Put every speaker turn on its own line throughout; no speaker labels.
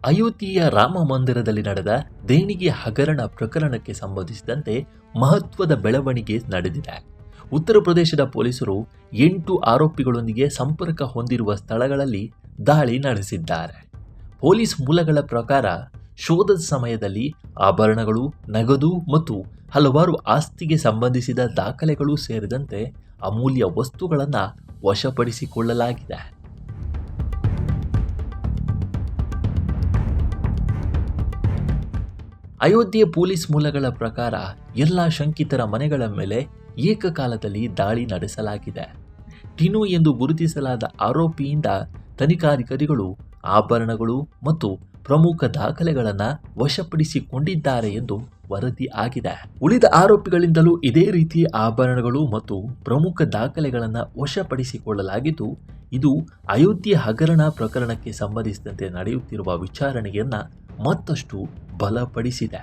ಅಯೋಧ್ಯೆಯ ರಾಮ ಮಂದಿರದಲ್ಲಿ ನಡೆದ ದೇಣಿಗೆ ಹಗರಣ ಪ್ರಕರಣಕ್ಕೆ ಸಂಬಂಧಿಸಿದಂತೆ ಮಹತ್ವದ ಬೆಳವಣಿಗೆ ನಡೆದಿದೆ. ಉತ್ತರ ಪ್ರದೇಶದ ಪೊಲೀಸರು 8 ಆರೋಪಿಗಳೊಂದಿಗೆ ಸಂಪರ್ಕ ಹೊಂದಿರುವ ಸ್ಥಳಗಳಲ್ಲಿ ದಾಳಿ ನಡೆಸಿದ್ದಾರೆ. ಪೊಲೀಸ್ ಮೂಲಗಳ ಪ್ರಕಾರ ಶೋಧದ ಸಮಯದಲ್ಲಿ ಆಭರಣಗಳು, ನಗದು ಮತ್ತು ಹಲವಾರು ಆಸ್ತಿಗೆ ಸಂಬಂಧಿಸಿದ ದಾಖಲೆಗಳು ಸೇರಿದಂತೆ ಅಮೂಲ್ಯ ವಸ್ತುಗಳನ್ನು ವಶಪಡಿಸಿಕೊಳ್ಳಲಾಗಿದೆ. ಅಯೋಧ್ಯೆ ಪೊಲೀಸ್ ಮೂಲಗಳ ಪ್ರಕಾರ ಎಲ್ಲ ಶಂಕಿತರ ಮನೆಗಳ ಮೇಲೆ ಏಕಕಾಲದಲ್ಲಿ ದಾಳಿ ನಡೆಸಲಾಗಿದೆ. ಟಿನು ಎಂದು ಗುರುತಿಸಲಾದ ಆರೋಪಿಯಿಂದ ತನಿಖಾಧಿಕಾರಿಗಳು ಆಭರಣಗಳು ಮತ್ತು ಪ್ರಮುಖ ದಾಖಲೆಗಳನ್ನು ವಶಪಡಿಸಿಕೊಂಡಿದ್ದಾರೆ ಎಂದು ವರದಿ ಆಗಿದೆ. ಉಳಿದ ಆರೋಪಿಗಳಿಂದಲೂ ಇದೇ ರೀತಿ ಆಭರಣಗಳು ಮತ್ತು ಪ್ರಮುಖ ದಾಖಲೆಗಳನ್ನು ವಶಪಡಿಸಿಕೊಳ್ಳಲಾಗಿದ್ದು, ಇದು ಅಯೋಧ್ಯೆ ಹಗರಣ ಪ್ರಕರಣಕ್ಕೆ ಸಂಬಂಧಿಸಿದಂತೆ ನಡೆಯುತ್ತಿರುವ ವಿಚಾರಣೆಯನ್ನು ಮತ್ತಷ್ಟು ಬಲಪಡಿಸಿದೆ.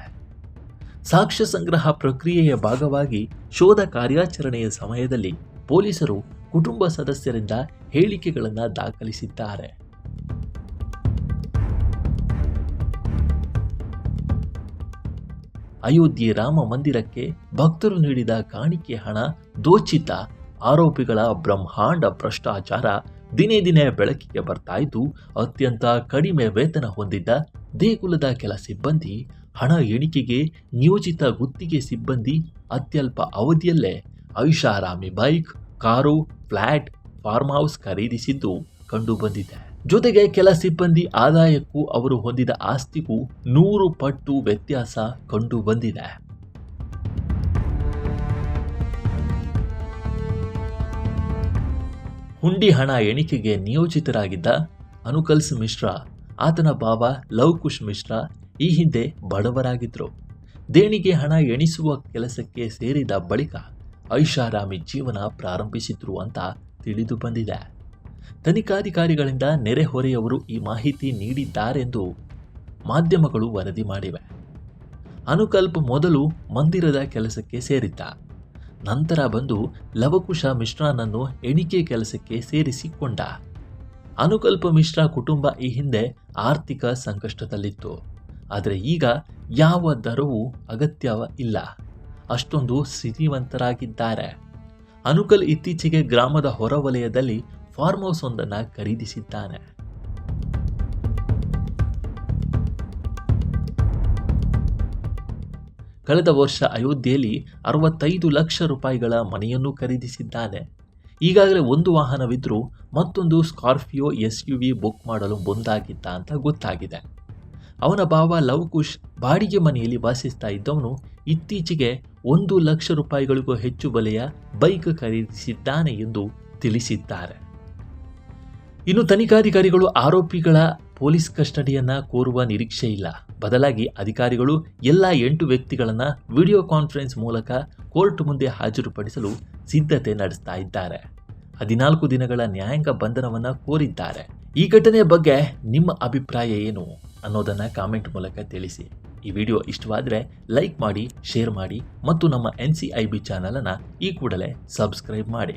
ಸಾಕ್ಷ್ಯ ಸಂಗ್ರಹ ಪ್ರಕ್ರಿಯೆಯ ಭಾಗವಾಗಿ ಶೋಧ ಕಾರ್ಯಾಚರಣೆಯ ಸಮಯದಲ್ಲಿ ಪೊಲೀಸರು ಕುಟುಂಬ ಸದಸ್ಯರಿಂದ ಹೇಳಿಕೆಗಳನ್ನು ದಾಖಲಿಸಿದ್ದಾರೆ. ಅಯೋಧ್ಯೆ ರಾಮ ಮಂದಿರಕ್ಕೆ ಭಕ್ತರು ನೀಡಿದ ಕಾಣಿಕೆ ಹಣ ದೋಚಿದ್ದ ಆರೋಪಿಗಳ ಬ್ರಹ್ಮಾಂಡ ಭ್ರಷ್ಟಾಚಾರ ದಿನೇ ದಿನೇ ಬೆಳಕಿಗೆ ಬರ್ತಾ ಇದ್ದು, ಅತ್ಯಂತ ಕಡಿಮೆ ವೇತನ ಹೊಂದಿದ್ದ ದೇಗುಲದ ಕೆಲ ಸಿಬ್ಬಂದಿ ಹಣ ಎಣಿಕೆಗೆ ನಿಯೋಜಿತ ಗುತ್ತಿಗೆ ಸಿಬ್ಬಂದಿ ಅತ್ಯಲ್ಪ ಅವಧಿಯಲ್ಲೇ ಐಷಾರಾಮಿ bike, car, flat, farm house ಖರೀದಿಸಿದ್ದು ಕಂಡುಬಂದಿದೆ. ಜೊತೆಗೆ ಕೆಲ ಸಿಬ್ಬಂದಿ ಆದಾಯಕ್ಕೂ ಅವರು ಹೊಂದಿದ ಆಸ್ತಿಗೂ 100 ಪಟ್ಟು ವ್ಯತ್ಯಾಸ ಕಂಡುಬಂದಿದೆ. ಹುಂಡಿ ಹಣ ಎಣಿಕೆಗೆ ನಿಯೋಜಿತರಾಗಿದ್ದ ಅನುಕಲ್ಸ್ ಮಿಶ್ರಾ, ಆತನ ಭಾವ ಲವಕುಶ್ ಮಿಶ್ರಾ ಈ ಹಿಂದೆ ಬಡವರಾಗಿದ್ದರು. ದೇಣಿಗೆ ಹಣ ಎಣಿಸುವ ಕೆಲಸಕ್ಕೆ ಸೇರಿದ ಬಳಿಕ ಐಷಾರಾಮಿ ಜೀವನ ಪ್ರಾರಂಭಿಸಿದ್ರು ಅಂತ ತಿಳಿದು ಬಂದಿದೆ. ತನಿಖಾಧಿಕಾರಿಗಳಿಂದ ನೆರೆಹೊರೆಯವರು ಈ ಮಾಹಿತಿ ನೀಡಿದ್ದಾರೆಂದು ಮಾಧ್ಯಮಗಳು ವರದಿ ಮಾಡಿವೆ. ಅನುಕಲ್ಪ್ ಮೊದಲು ಮಂದಿರದ ಕೆಲಸಕ್ಕೆ ಸೇರಿದ್ದ. ನಂತರ ಬಂದು ಲವಕುಶ ಮಿಶ್ರಾನನ್ನು ಎಣಿಕೆ ಕೆಲಸಕ್ಕೆ ಸೇರಿಸಿಕೊಂಡ. ಅನುಕಲ್ಪ ಮಿಶ್ರಾ ಕುಟುಂಬ ಈ ಹಿಂದೆ ಆರ್ಥಿಕ ಸಂಕಷ್ಟದಲ್ಲಿತ್ತು. ಆದರೆ ಈಗ ಯಾವ ದರವೂ ಅಗತ್ಯ ಇಲ್ಲ, ಅಷ್ಟೊಂದು ಶ್ರೀಮಂತರಾಗಿದ್ದಾರೆ. ಅನುಕಲ್ ಇತ್ತೀಚೆಗೆ ಗ್ರಾಮದ ಹೊರವಲಯದಲ್ಲಿ ಫಾರ್ಮ್ ಹೌಸ್ ಒಂದನ್ನು ಖರೀದಿಸಿದ್ದಾನೆ. ಕಳೆದ ವರ್ಷ ಅಯೋಧ್ಯೆಯಲ್ಲಿ 65 ಲಕ್ಷ ರೂಪಾಯಿಗಳ ಮನೆಯನ್ನು ಖರೀದಿಸಿದ್ದಾನೆ. ಈಗಾಗಲೇ ಒಂದು ವಾಹನವಿದ್ರೂ ಮತ್ತೊಂದು ಸ್ಕಾರ್ಪಿಯೋ SUV ಬುಕ್ ಮಾಡಲು ಮುಂದಾಗಿದ್ದ ಅಂತ ಗೊತ್ತಾಗಿದೆ. ಅವನ ಭಾವ ಲವಕುಶ್ ಬಾಡಿಗೆ ಮನೆಯಲ್ಲಿ ವಾಸಿಸ್ತಾ ಇದ್ದವನು ಇತ್ತೀಚೆಗೆ 1 ಲಕ್ಷ ರೂಪಾಯಿಗಳಿಗೂ ಹೆಚ್ಚು ಬೆಲೆಯ ಬೈಕ್ ಖರೀದಿಸಿದ್ದಾನೆ ಎಂದು ತಿಳಿಸಿದ್ದಾರೆ. ಇನ್ನು ತನಿಖಾಧಿಕಾರಿಗಳು ಆರೋಪಿಗಳ ಪೊಲೀಸ್ ಕಸ್ಟಡಿಯನ್ನು ಕೋರುವ ನಿರೀಕ್ಷೆ ಇಲ್ಲ. ಬದಲಾಗಿ ಅಧಿಕಾರಿಗಳು ಎಲ್ಲ 8 ವ್ಯಕ್ತಿಗಳನ್ನು ವಿಡಿಯೋ ಕಾನ್ಫರೆನ್ಸ್ ಮೂಲಕ ಕೋರ್ಟ್ ಮುಂದೆ ಹಾಜರುಪಡಿಸಲು ಸಿದ್ಧತೆ ನಡೆಸ್ತಾ ಇದ್ದಾರೆ. 14 ದಿನಗಳ ನ್ಯಾಯಾಂಗ ಬಂಧನವನ್ನು ಕೋರಿದ್ದಾರೆ. ಈ ಘಟನೆಯ ಬಗ್ಗೆ ನಿಮ್ಮ ಅಭಿಪ್ರಾಯ ಏನು ಅನ್ನೋದನ್ನು ಕಾಮೆಂಟ್ ಮೂಲಕ ತಿಳಿಸಿ. ಈ ವಿಡಿಯೋ ಇಷ್ಟವಾದರೆ ಲೈಕ್ ಮಾಡಿ, ಶೇರ್ ಮಾಡಿ ಮತ್ತು ನಮ್ಮ NCIB ಚಾನಲನ್ನು ಈ ಕೂಡಲೇ ಸಬ್ಸ್ಕ್ರೈಬ್ ಮಾಡಿ.